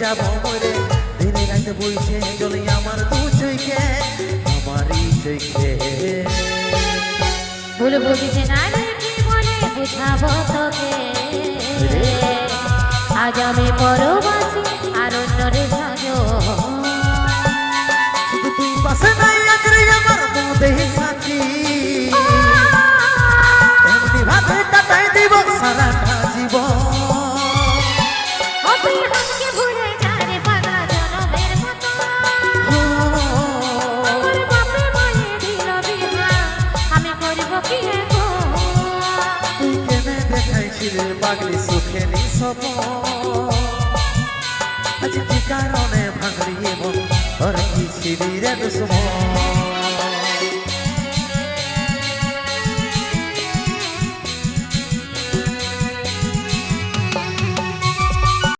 যাব মরে দিনে রাতে বইছে চলে আমার দু চোখে আমারই চোখে ভুল বুঝিছে না রে জীবনে বুঝাবো তোকে আজ আমি পরবাসী আর অন্যরে ভাজো শুধু তুই পাশে নাই আজরে আমার মধ্যে সাথী এমনি ভাবে কাটাই দিব সারাটা জীবন তুই আমাকে ভুলে যা রে পাগলা জনমের মতো আমার বাপে মায়ে দিল বিহা আমি করিব কি গো তুই কেনে দেখাইছিলি পাগলি সুখে নিঃসপ আজ কি কারণে ভাঙলি মন আর কি ছিলি রে দুশ্মন